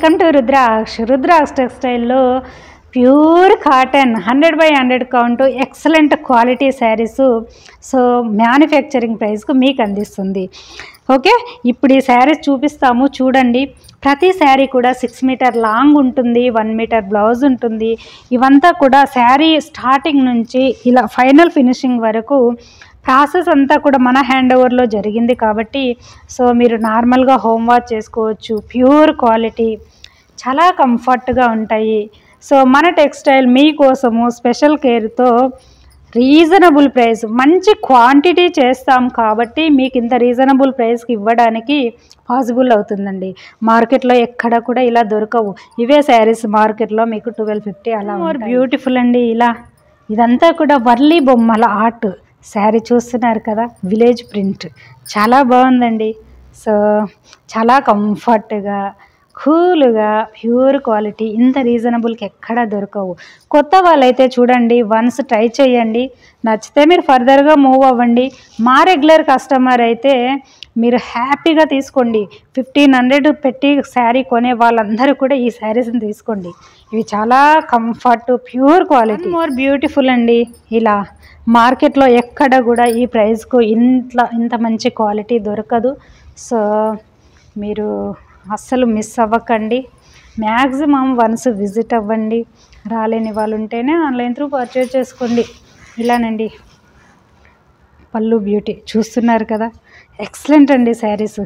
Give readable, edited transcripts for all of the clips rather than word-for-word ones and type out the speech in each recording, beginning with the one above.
Welcome to Rudraksha టెక్స్టైల్లో pure cotton 100/100 count excellent quality saris so manufacturing ప్రైస్కు మీకు అందిస్తుంది. ఓకే, ఇప్పుడు ఈ శారీస్ చూపిస్తాము చూడండి. ప్రతి శారీ కూడా 6 మీటర్ లాంగ్ ఉంటుంది, 1 మీటర్ బ్లౌజ్ ఉంటుంది. ఇవంతా కూడా శారీ స్టార్టింగ్ నుంచి ఇలా ఫైనల్ ఫినిషింగ్ వరకు ప్రాసెస్ అంతా కూడా మన హ్యాండ్ ఓవర్లో జరిగింది కాబట్టి సో మీరు నార్మల్గా హోమ్ వాష్ చేసుకోవచ్చు. ప్యూర్ క్వాలిటీ, చాలా కంఫర్ట్గా ఉంటాయి. సో మన టెక్స్టైల్ మీకోసము స్పెషల్ కేర్తో రీజనబుల్ ప్రైస్, మంచి క్వాంటిటీ చేస్తాం కాబట్టి మీకు ఇంత రీజనబుల్ ప్రైస్కి ఇవ్వడానికి పాసిబుల్ అవుతుందండి. మార్కెట్లో ఎక్కడ కూడా ఇలా దొరకవు. ఇవే శారీస్ మార్కెట్లో మీకు 1250 అలా. బ్యూటిఫుల్ అండి. ఇలా ఇదంతా కూడా వర్లీ బొమ్మల ఆర్ట్ శారీ చూస్తున్నారు కదా, విలేజ్ ప్రింట్ చాలా బాగుందండి. సో చాలా కంఫర్ట్గా, కూల్గా, ప్యూర్ క్వాలిటీ, ఇంత రీజనబుల్కి ఎక్కడ దొరకవు. కొత్త వాళ్ళైతే చూడండి, వన్స్ ట్రై చేయండి, నచ్చితే మీరు ఫర్దర్గా మూవ్ అవ్వండి. మా రెగ్యులర్ కస్టమర్ అయితే మీరు హ్యాపీగా తీసుకోండి. 1500 పెట్టి శారీ కొనే వాళ్ళందరూ కూడా ఈ శారీస్ని తీసుకోండి. ఇవి చాలా comfort, pure quality. More beautiful అండి. ఇలా మార్కెట్లో ఎక్కడ కూడా ఈ ప్రైస్కు ఇంత మంచి క్వాలిటీ దొరకదు. సో మీరు అస్సలు మిస్ అవ్వకండి. మ్యాక్సిమం వన్స్ విజిట్ అవ్వండి. రాలేని వాళ్ళు ఉంటేనే ఆన్లైన్ త్రూ పర్చేజ్ చేసుకోండి. ఇలానండి పళ్ళు బ్యూటీ చూస్తున్నారు కదా, ఎక్సలెంట్ అండి saris.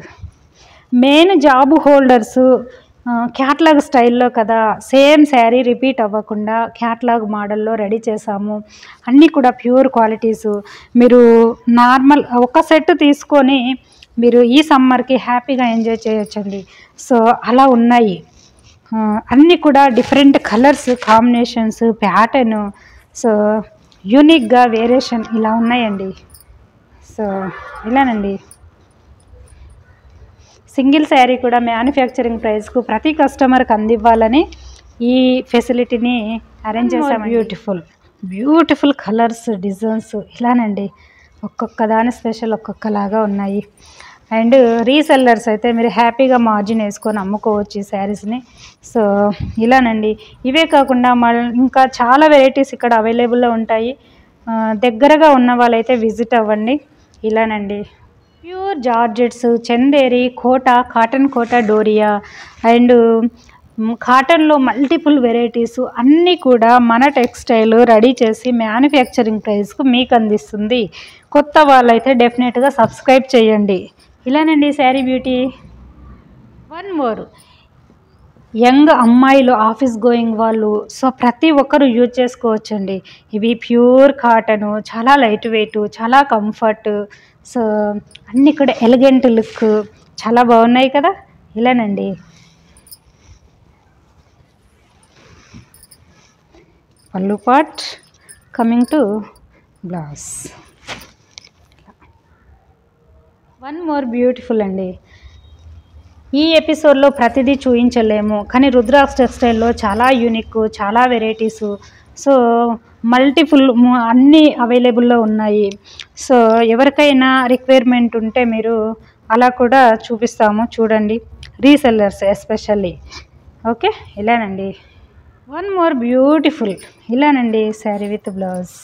Main job holders catalogue స్టైల్లో కదా, సేమ్ శారీ రిపీట్ అవ్వకుండా క్యాట్లాగ్ మోడల్లో రెడీ చేసాము. అన్నీ కూడా ప్యూర్ క్వాలిటీసు. మీరు నార్మల్ ఒక సెట్ తీసుకొని మీరు ఈ సమ్మర్కి హ్యాపీగా ఎంజాయ్ చేయొచ్చండి. సో అలా ఉన్నాయి. అన్నీ కూడా different colours combinations, pattern, so యూనిక్గా వేరియేషన్ ఇలా ఉన్నాయండి. సో ఇలానండి సింగిల్ శారీ కూడా మ్యానుఫ్యాక్చరింగ్ ప్రైస్కు ప్రతి కస్టమర్కి అందివ్వాలని ఈ ఫెసిలిటీని అరేంజ్ చేసాము. బ్యూటిఫుల్ కలర్స్, డిజైన్స్ ఇలానండి. ఒక్కొక్క దాని స్పెషల్ ఒక్కొక్కలాగా ఉన్నాయి. అండ్ రీసెల్లర్స్ అయితే మీరు హ్యాపీగా మార్జిన్ వేసుకొని అమ్ముకోవచ్చు ఈ శారీస్ని. సో ఇలానండి. ఇవే కాకుండా ఇంకా చాలా వెరైటీస్ ఇక్కడ అవైలబుల్లో ఉంటాయి. దగ్గరగా ఉన్న వాళ్ళైతే విజిట్ అవ్వండి. ఇలానండి pure georgettes, Chanderi, Kota, cotton Kota, Doria and కాటన్లో మల్టిపుల్ వెరైటీస్ అన్నీ కూడా మన టెక్స్టైల్ రెడీ చేసి మ్యానుఫ్యాక్చరింగ్ ప్రైస్కు మీకు అందిస్తుంది. కొత్త వాళ్ళైతే డెఫినెట్గా సబ్స్క్రైబ్ చేయండి. ఇలానండి sari beauty. One more, young అమ్మాయిలు, ఆఫీస్ గోయింగ్ వాళ్ళు, సో ప్రతి ఒక్కరు యూజ్ చేసుకోవచ్చండి. ఇవి ప్యూర్ కాటను, చాలా లైట్ వెయిట్, చాలా కంఫర్ట్. సో అన్నీ కూడా ఎలిగెంట్ లుక్, చాలా బాగున్నాయి కదా. ఇలానండి పళ్ళు part coming to blouse. One more beautiful అండి. ఈ ఎపిసోడ్లో ప్రతిదీ చూపించలేము, కానీ రుద్రాక్ష టెక్స్టైల్లో చాలా యూనిక్, చాలా వెరైటీసు, సో మల్టిపుల్ అన్నీ అవైలబుల్లో ఉన్నాయి. సో ఎవరికైనా రిక్వైర్మెంట్ ఉంటే మీరు అలా కూడా చూపిస్తాము చూడండి, రీసెల్లర్స్ ఎస్పెషల్లీ. ఓకే, ఇలానండి వన్ మోర్ బ్యూటిఫుల్. ఇలానండి sari with blouse.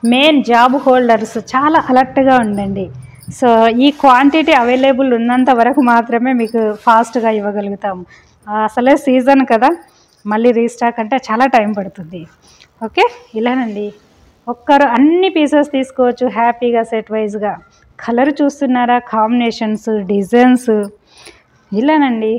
Main job holders చాలా అలర్ట్గా ఉండండి. సో ఈ క్వాంటిటీ అవైలబుల్ ఉన్నంత వరకు మాత్రమే మీకు ఫాస్ట్గా ఇవ్వగలుగుతాము. అసలే సీజన్ కదా, మళ్ళీ రీస్టాక్ అంటే చాలా టైం పడుతుంది. ఓకే, ఇలానండి ఒక్కరు అన్ని పీసెస్ తీసుకోవచ్చు హ్యాపీగా సెట్ వైజ్గా. కలర్ చూస్తున్నారా, కాంబినేషన్స్, డిజైన్స్ ఇలానండి.